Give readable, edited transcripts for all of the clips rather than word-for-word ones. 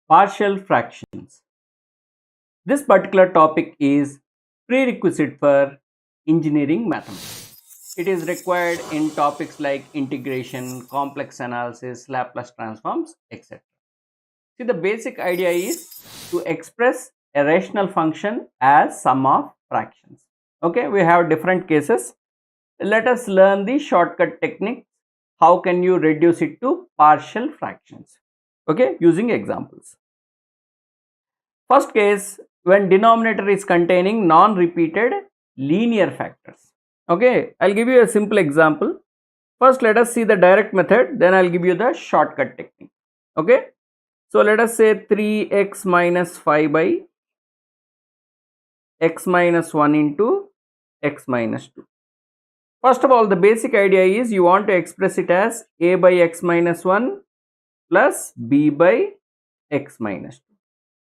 partial fractions. This particular topic is prerequisite for engineering mathematics. It is required in topics like integration, complex analysis, Laplace transforms, etc. See, the basic idea is to express a rational function as sum of fractions. Okay, we have different cases. Let us learn the shortcut technique. How can you reduce it to partial fractions? Okay, using examples. First case, when denominator is containing non-repeated linear factors. Okay, I'll give you a simple example. First, let us see the direct method, then I'll give you the shortcut technique. Okay, so let us say 3x minus 5 by x minus 1 into x minus 2. First of all, the basic idea is you want to express it as a by x minus 1 plus b by x minus 2.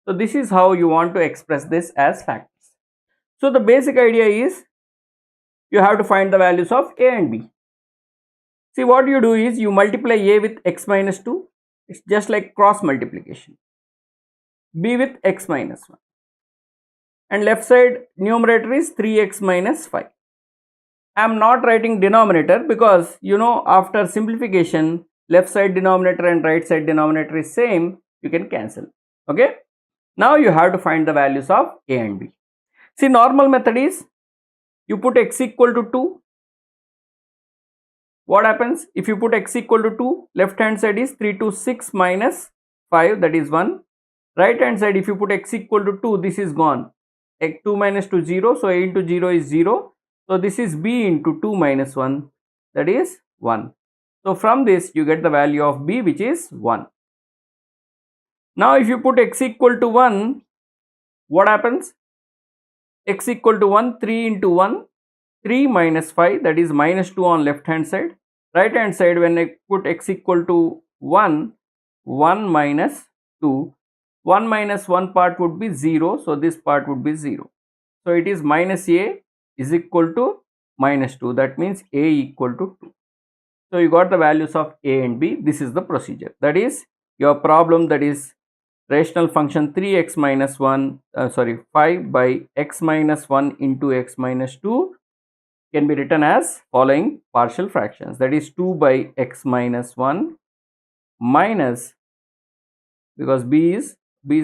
So this is how you want to express this as factors. So the basic idea is you have to find the values of a and b. See, what you do is you multiply a with x minus 2. It's just like cross multiplication. B with x minus 1. And left side numerator is 3x minus 5. I am not writing denominator because after simplification left side denominator and right side denominator is same, you can cancel. Okay, now you have to find the values of a and b. See, normal method is you put x equal to 2. What happens if you put x equal to 2? Left hand side is 3 to 6 minus 5, that is 1. Right hand side, if you put x equal to 2, this is gone. 2 minus 2 0, so a into 0 is 0. So this is b into 2 minus 1, that is 1. So from this you get the value of b, which is 1. Now if you put x equal to 1, what happens? X equal to 1, 3 into 1, 3 minus 5, that is minus 2 on left hand side. Right hand side, when I put x equal to 1, 1 minus 2, 1 minus 1 part would be 0, so this part would be 0. So it is minus a is equal to minus 2, that means a equal to 2. So you got the values of a and b. This is the procedure. That is your problem, that is rational function 3x minus 5 by x minus 1 into x minus 2 can be written as following partial fractions, that is 2 by x minus 1 minus, because b is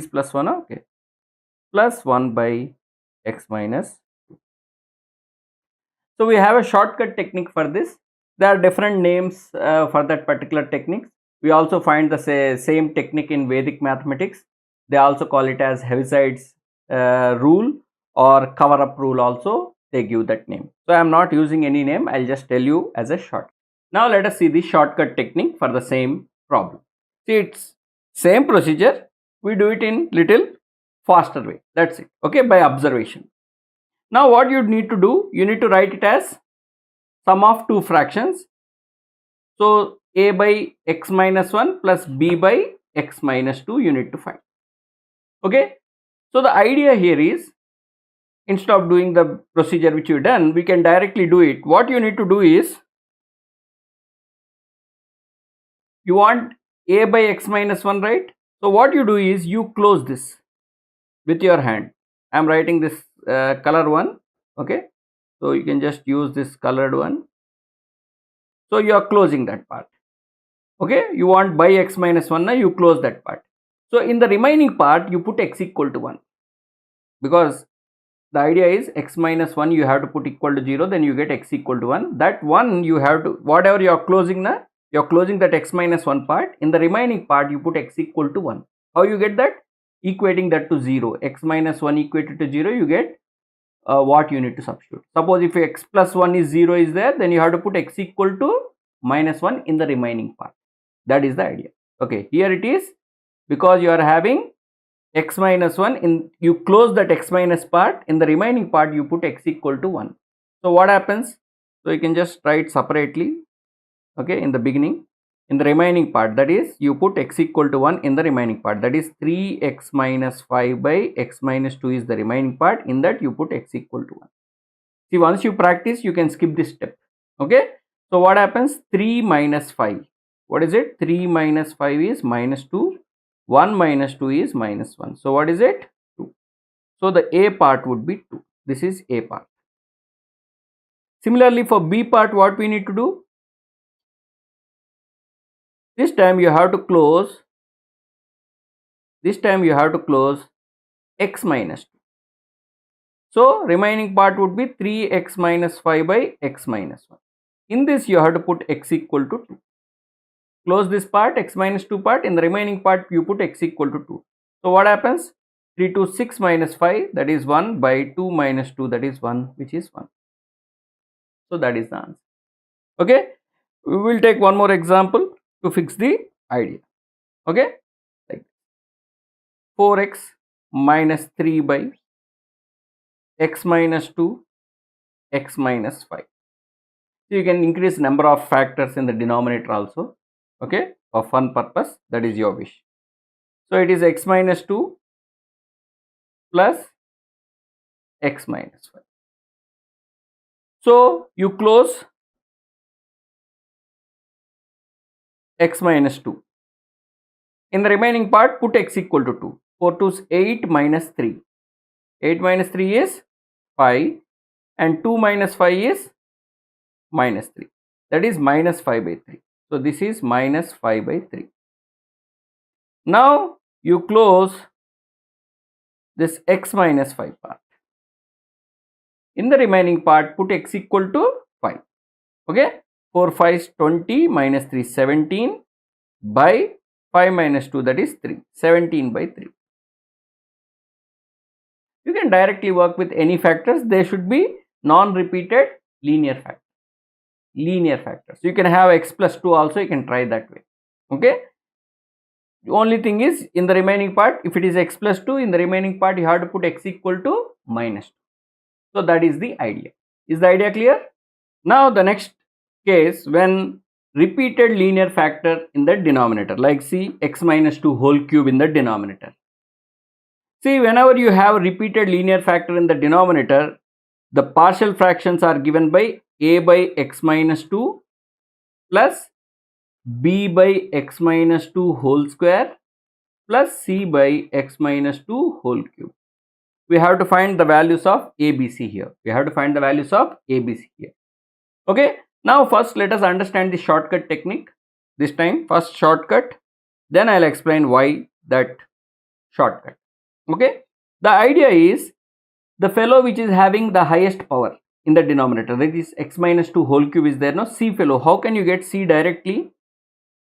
plus 1, okay, plus 1 by x minus 2. So we have a shortcut technique for this. There are different names for that particular technique. We also find the same technique in Vedic mathematics. They also call it as Heaviside rule or cover up rule also. They give that name. So I am not using any name. I'll just tell you as a short. Now let us see the shortcut technique for the same problem. See, it's same procedure. We do it in little faster way. That's it. Okay, by observation. Now what you need to do, you need to write it as sum of two fractions. So a by x minus 1 plus b by x minus 2 you need to find. Okay, so the idea here is, instead of doing the procedure which you done, we can directly do it. What you need to do is, you want a by x minus 1, right? So what you do is you close this with your hand. I am writing this color one. Okay, so you can just use this colored one. So you are closing that part. Okay, you want by x minus 1, now you close that part. So in the remaining part you put x equal to 1, because the idea is x minus 1 you have to put equal to 0, then you get x equal to 1. That 1 you have to, whatever you are closing now, you are closing that x minus 1 part. In the remaining part you put x equal to 1. How you get that? Equating that to 0. X minus 1 equated to 0, you get what you need to substitute. Suppose if x plus 1 is 0 is there, then you have to put x equal to minus 1 in the remaining part. That is the idea. Okay, here it is, because you are having x minus 1, in you close that x minus part, in the remaining part you put x equal to 1. So what happens? So you can just write separately. Okay, in the beginning, in the remaining part, that is you put x equal to 1 in the remaining part, that is 3x minus 5 by x minus 2 is the remaining part. In that you put x equal to 1. See, once you practice you can skip this step. Okay, so what happens? 3 minus 5, what is it? 3 minus 5 is minus 2. 1 minus 2 is minus 1. So what is it? 2. So the A part would be 2. This is A part. Similarly, for B part, what we need to do? This time you have to close. This time you have to close x minus 2. So remaining part would be 3x minus 5 by x minus 1. In this you have to put x equal to 2. Close this part, x minus 2 part. In the remaining part you put x equal to 2. So what happens? 3 to 6 minus 5, that is 1, by 2 minus 2, that is 1, which is 1. So that is the answer. Okay, we will take one more example to fix the idea. Okay, like 4x minus 3 by x minus 2, x minus 5. So you can increase number of factors in the denominator also. Okay, for fun purpose, that is your wish. So it is x minus 2 plus x minus 5. So you close x minus 2. In the remaining part, put x equal to 2. 4 to 8 minus 3. 8 minus 3 is 5, and 2 minus 5 is minus 3. That is minus 5 by 3. So this is minus 5 by 3. Now you close this x minus 5 part. In the remaining part, put x equal to 5. Okay, 4 5 is 20, minus 3 17, by 5 minus 2, that is 3, 17 by 3. You can directly work with any factors. They should be non-repeated linear factors. So you can have x plus 2 also, you can try that way. Okay, the only thing is, in the remaining part, if it is x plus 2, in the remaining part you have to put x equal to minus 2. So that is the idea. Is the idea clear? Now the next case, when repeated linear factor in the denominator, like see x minus 2 whole cube in the denominator. See, whenever you have repeated linear factor in the denominator, the partial fractions are given by a by x minus 2 plus b by x minus 2 whole square plus c by x minus 2 whole cube. We have to find the values of ABC here. Okay, now first let us understand the shortcut technique. This time, first shortcut, then I'll explain why that shortcut. Okay, the idea is the fellow which is having the highest power in the denominator, that is x minus 2 whole cube is there. Now C fellow, how can you get C directly?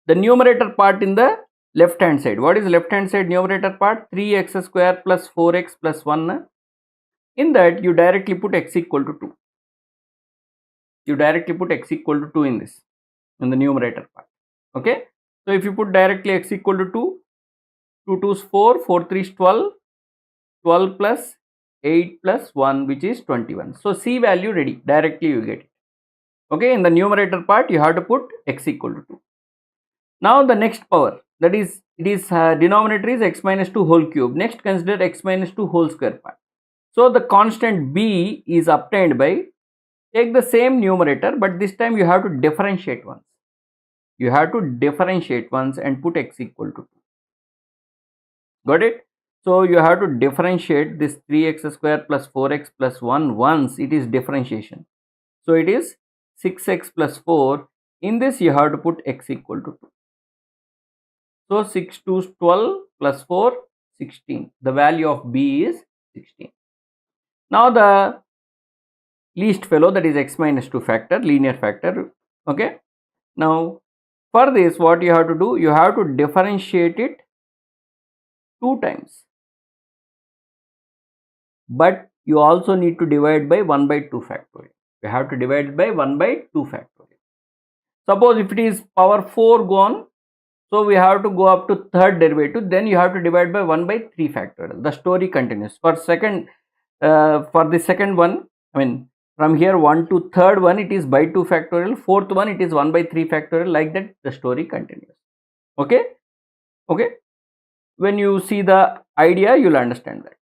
The numerator part in the left hand side. What is left hand side numerator part? 3x square plus 4x plus 1. In that you directly put x equal to 2. In this, in the numerator part. Okay, so if you put directly x equal to 2, 2 2 is 4, 4 3 is 12, 12 plus 8 plus 1, which is 21. So C value ready, directly you get it. Okay, in the numerator part you have to put x equal to 2. Now the next power, that is, it is denominator is x minus 2 whole cube. Next consider x minus 2 whole square part. So the constant b is obtained by, take the same numerator, but this time you have to differentiate once. And put x equal to 2. Got it? So you have to differentiate this 3x square plus 4x plus 1 once it is differentiation. So it is 6x plus 4. In this you have to put x equal to 2. So 6 2 is 12 plus 4, 16. The value of b is 16. Now the least fellow, that is x minus 2 factor, linear factor. Okay, now for this what you have to do, you have to differentiate it 2 times, but you also need to divide by 1 by 2 factorial. Suppose if it is power 4 gone, so we have to go up to third derivative, then you have to divide by 1 by 3 factorial. The story continues. For the second one, I mean from here 1 to third one it is by 2 factorial, fourth one it is 1 by 3 factorial, like that the story continues. Okay, when you see the idea you will understand that.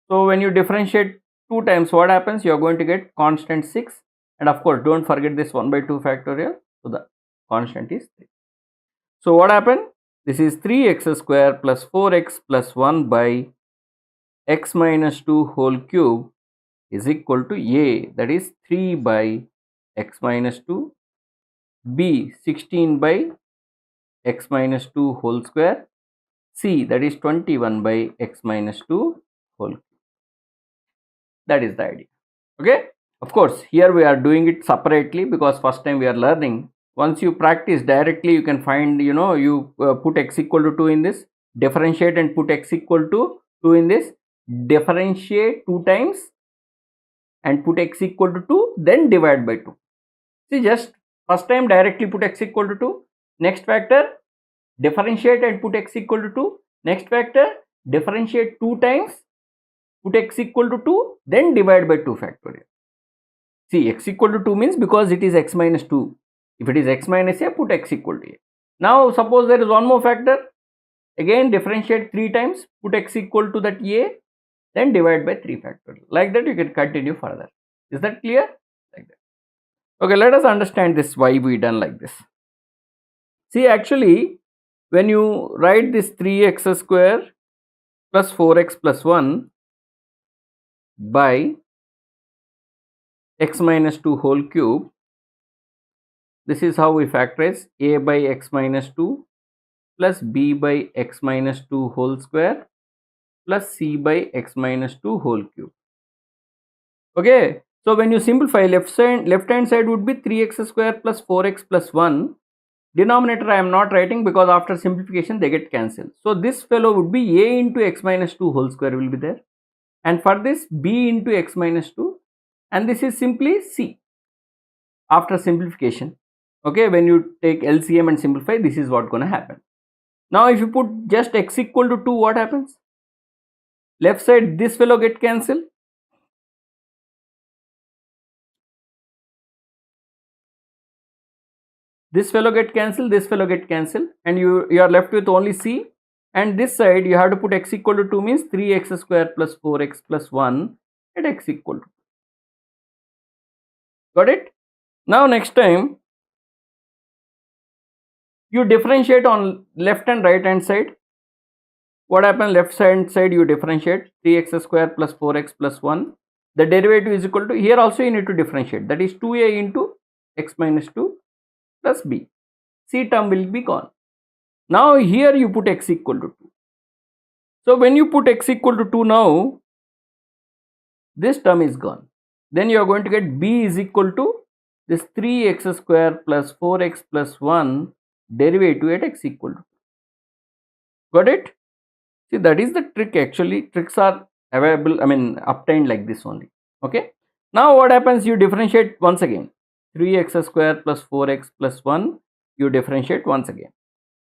So when you differentiate 2 times, what happens? You are going to get constant 6, and of course don't forget this 1 by 2 factorial, so the constant is 3. So what happened? This is 3x square plus 4x plus 1 by x minus 2 whole cube is equal to a, that is 3 by x minus 2, b 16 by x minus 2 whole square, c that is 21 by x minus 2 whole cube. That is the idea. Okay, of course here we are doing it separately because first time we are learning. Once you practice directly, you can find, you put x equal to 2 in this, differentiate and put x equal to 2 in this, differentiate 2 times and put x equal to 2, then divide by 2. See, just first time directly put x equal to 2, next factor differentiate and put x equal to 2, next factor differentiate 2 times, put x equal to 2, then divide by 2 factorial. See, x equal to 2 means because it is x minus 2. If it is x minus a, put x equal to a. Now suppose there is one more factor, again differentiate 3 times, put x equal to that a, then divide by 3 factorial. Like that you can continue further. Is that clear? Like that. Okay, let us understand this, why we done like this. See, actually when you write this 3x square plus 4x plus 1 by x minus 2 whole cube, this is how we factorize a by x minus 2 plus b by x minus 2 whole square plus c by x minus 2 whole cube. Okay, so when you simplify, left hand side would be 3x square plus 4x plus 1. Denominator I am not writing because after simplification they get cancelled. So this fellow would be a into x minus 2 whole square will be there, and for this b into x minus 2, and this is simply c after simplification. Okay, when you take LCM and simplify, this is what gonna happen. Now if you put just x equal to 2, what happens? Left side this fellow get cancelled. This fellow get cancelled, this fellow get cancelled, and you are left with only c, and this side you have to put x equal to 2 means 3x square plus 4x plus 1 at x equal to 2. Got it? Now next time you differentiate on left and right hand side. What happens? Left hand side you differentiate 3x square plus 4x plus 1. The derivative is equal to, here also you need to differentiate, that is 2a into x minus 2 plus b. C term will be gone. Now here you put x equal to 2. So when you put x equal to 2 now, this term is gone. Then you are going to get b is equal to this 3x square plus 4x plus 1 derivative at x equal to 2. Got it? See, that is the trick actually. Tricks are available, obtained like this only. Okay. Now what happens? You differentiate once again. 3x square plus 4x plus 1, you differentiate once again.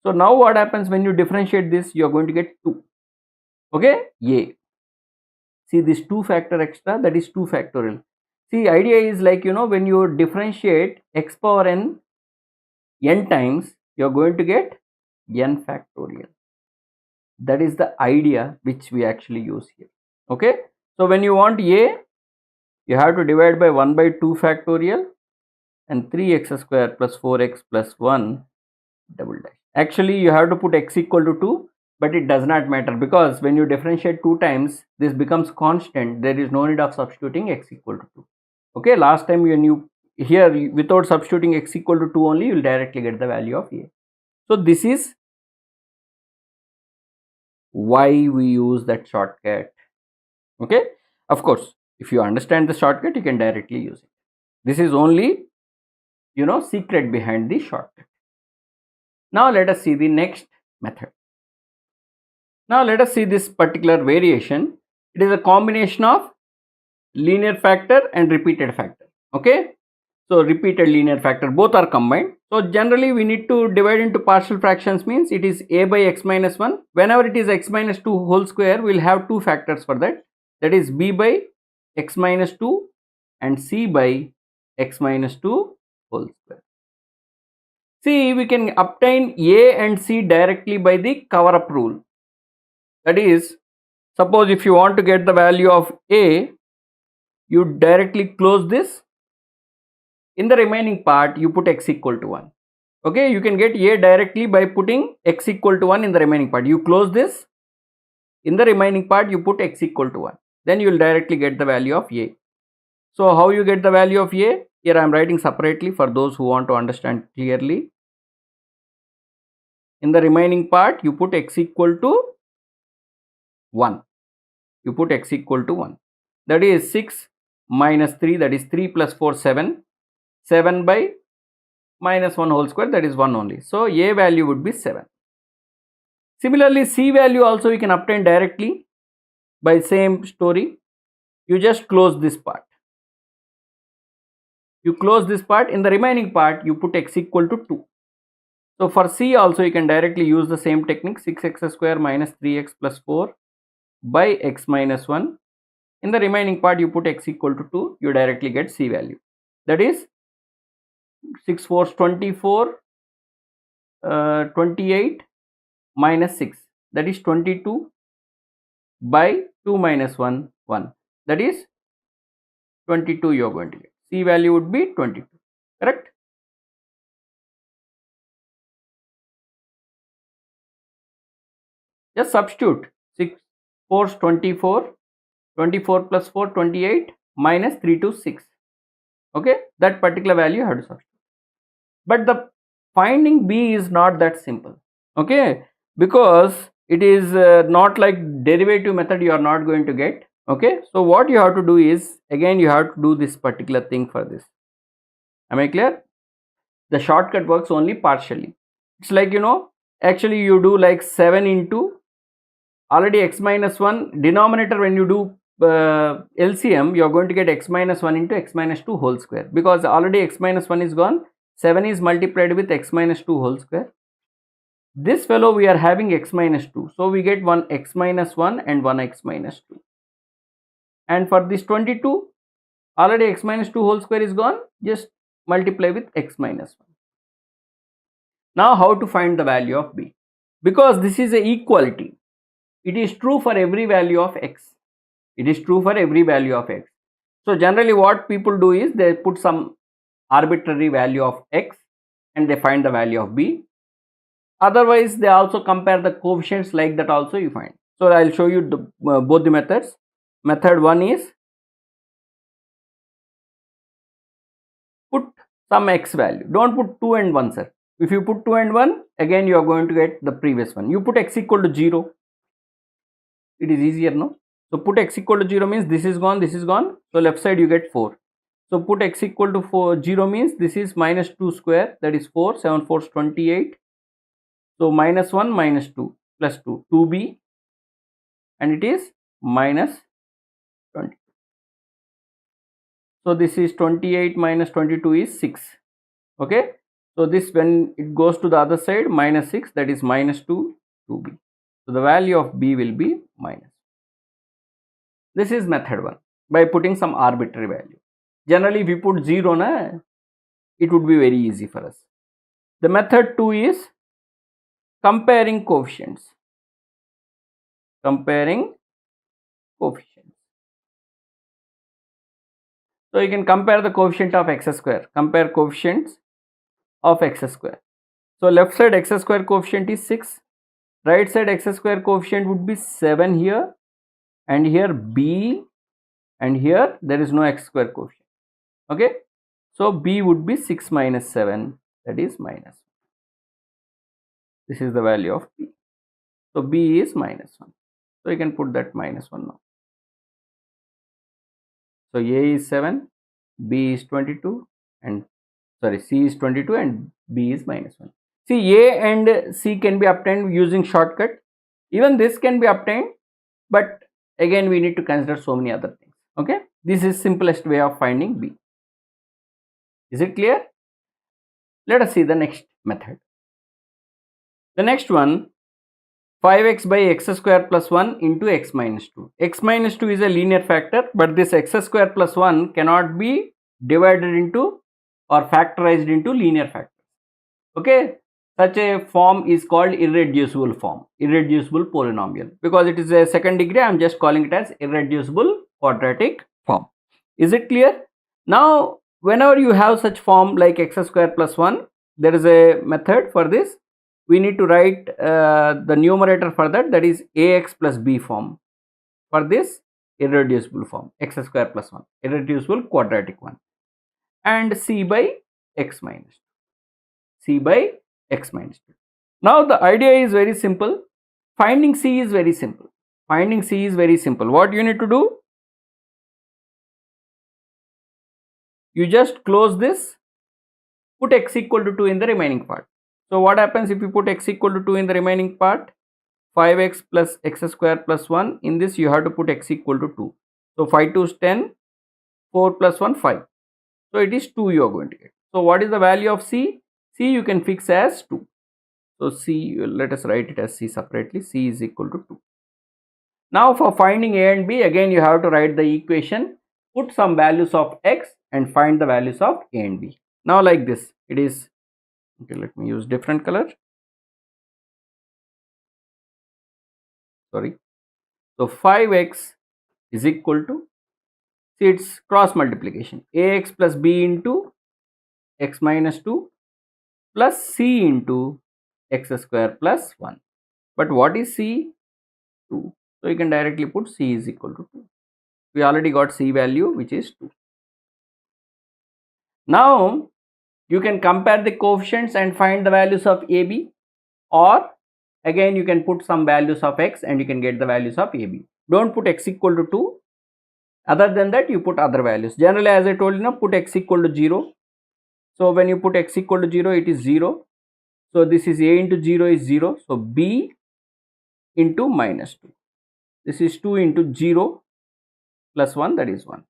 So now what happens when you differentiate this? You are going to get 2. Okay, a. See this 2 factor extra, that is 2 factorial. See, idea is like, when you differentiate x power n times, you are going to get n factorial. That is the idea which we actually use here. Okay, so when you want a, you have to divide by 1 by 2 factorial and 3x square plus 4x plus 1 double dash. Actually you have to put x equal to 2, but it does not matter because when you differentiate 2 times, this becomes constant. There is no need of substituting x equal to 2. Okay, last time when you here without substituting x equal to 2 only, you will directly get the value of a. So this is why we use that shortcut. Okay, of course if you understand the shortcut, you can directly use it. This is only secret behind the shortcut. Now let us see the next method. Now let us see this particular variation. It is a combination of linear factor and repeated factor. Okay, so repeated linear factor, both are combined. So generally we need to divide into partial fractions, means it is a by x minus 1. Whenever it is x minus 2 whole square, we will have 2 factors for that. That is b by x minus 2 and c by x minus 2 whole square. See, we can obtain a and c directly by the cover up rule. That is, suppose if you want to get the value of a, you directly close this. In the remaining part, you put x equal to 1. Okay, you can get a directly by putting x equal to 1 in the remaining part. You close this, in the remaining part you put x equal to 1, then you will directly get the value of a. So how you get the value of a? Here I am writing separately for those who want to understand clearly. In the remaining part you put x equal to 1. You put x equal to 1. That is 6 minus 3, that is 3 plus 4, 7. 7 by minus 1 whole square, that is 1 only. So a value would be 7. Similarly, c value also we can obtain directly by same story. You just close this part. You close this part. In the remaining part you put x equal to 2. So for c also you can directly use the same technique, 6x square minus 3x plus 4 by x minus 1. In the remaining part you put x equal to 2, you directly get c value. That is 6 4s 24, 28 minus 6, that is 22 by 2 minus 1, 1, that is 22 you are going to get. C value would be 22, correct? Just substitute 6 4s 24, 24 plus 4 28 minus 3 to 6. Okay, that particular value you have to substitute. But the finding b is not that simple. Okay, because it is not like derivative method you are not going to get. Okay, so what you have to do is, again you have to do this particular thing for this. Am I clear? The shortcut works only partially. It's like, you know, actually you do like 7 into already x minus 1 denominator. When you do LCM, you are going to get x minus 1 into x minus 2 whole square, because already x minus 1 is gone. 7 is multiplied with x minus 2 whole square. This fellow we are having x minus 2, so we get one x minus 1 and one x minus 2. And for this 22, already x minus 2 whole square is gone, just multiply with x minus 1. Now how to find the value of b? Because this is a equality, it is true for every value of x. It is true for every value of x. So generally what people do is they put some arbitrary value of x and they find the value of b. Otherwise they also compare the coefficients, like that also you find. So I will show you the, both the methods. Method 1 is put some x value. Don't put 2 and 1, sir. If you put 2 and 1, again you are going to get the previous one. You put x equal to 0. It is easier, no? So put x equal to 0 means this is gone, this is gone. So left side you get 4. So put x equal to 0 means this is minus 2 square, that is 4. 7 4 is 28. So minus 1 minus 2 plus 2, 2b, and it is minus 20. So this is 28 minus 22 is 6. Okay. So this, when it goes to the other side, minus 6, that is minus 2, 2b. So the value of b will be minus. This is method 1, by putting some arbitrary value. Generally if you put 0, na, it would be very easy for us. The method 2 is comparing coefficients. Comparing coefficients. So you can compare the coefficient of x square. Compare coefficients of x square. So left side x square coefficient is 6. Right side x square coefficient would be 7 here, and here b, and here there is no x square coefficient. Okay. So b would be 6 minus 7, that is minus. This is the value of b. So b is minus 1. So you can put that minus 1 now. So a is 7, b is 22, and sorry, c is 22 and b is minus 1. See, a and c can be obtained using shortcut. Even this can be obtained, but again we need to consider so many other things. Okay, this is simplest way of finding b. Is it clear? Let us see the next method. The next one, 5x by x square plus 1 into x minus 2. X minus 2 is a linear factor, but this x square plus 1 cannot be divided into or factorized into linear factors. Okay, such a form is called irreducible form, irreducible polynomial. Because it is a second degree, I am just calling it as irreducible quadratic form. Is it clear? Now whenever you have such form like x square plus 1, there is a method for this. We need to write the numerator for that, that is ax plus b form. For this irreducible form, x square plus 1, irreducible quadratic one, and c by x minus 2, c by x minus 2. Now the idea is very simple. Finding c is very simple. Finding c is very simple. What you need to do? You just close this, put x equal to 2 in the remaining part. So what happens if you put x equal to 2 in the remaining part? 5x plus x square plus 1. In this you have to put x equal to 2. So 5 2 is 10, 4 plus 1 5. So it is 2 you are going to get. So what is the value of c? C you can fix as 2. So c, let us write it as c separately. C is equal to 2. Now for finding a and b, again you have to write the equation, put some values of x and find the values of a and b. Now like this, it is, okay, let me use different color. Sorry. So 5x is equal to, see, it's cross multiplication, ax plus b into x minus 2 plus c into x square plus 1. But what is c? 2. So you can directly put c is equal to 2. We already got c value, which is 2. Now you can compare the coefficients and find the values of ab, or again you can put some values of x and you can get the values of ab. Don't put x equal to 2. Other than that, you put other values. Generally, as I told you, now put x equal to 0. So when you put x equal to 0, it is 0. So this is a into 0 is 0. So b into minus 2. This is 2 into 0 plus 1, that is 1.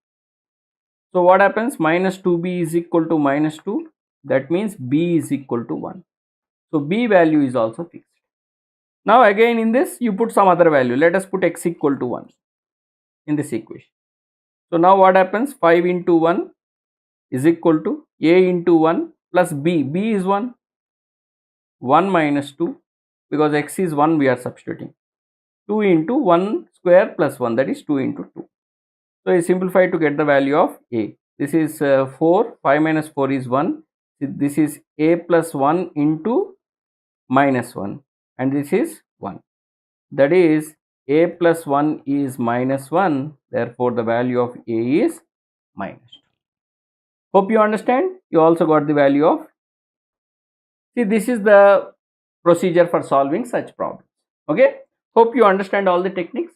So what happens? Minus 2b is equal to minus 2. That means b is equal to 1. So b value is also fixed. Now again in this you put some other value. Let us put x equal to 1 in this equation. So now what happens? 5 into 1 is equal to a into 1 plus b. B is 1. 1 minus 2, because x is 1 we are substituting. 2 into 1 square plus 1, that is 2 into 2. So I simplify to get the value of a. This is 4. 5 minus 4 is 1. This is a plus 1 into minus 1, and this is 1. That is a plus 1 is minus 1. Therefore the value of a is minus 2. Hope you understand. You also got the value of, see, this is the procedure for solving such problems. Okay, hope you understand all the techniques.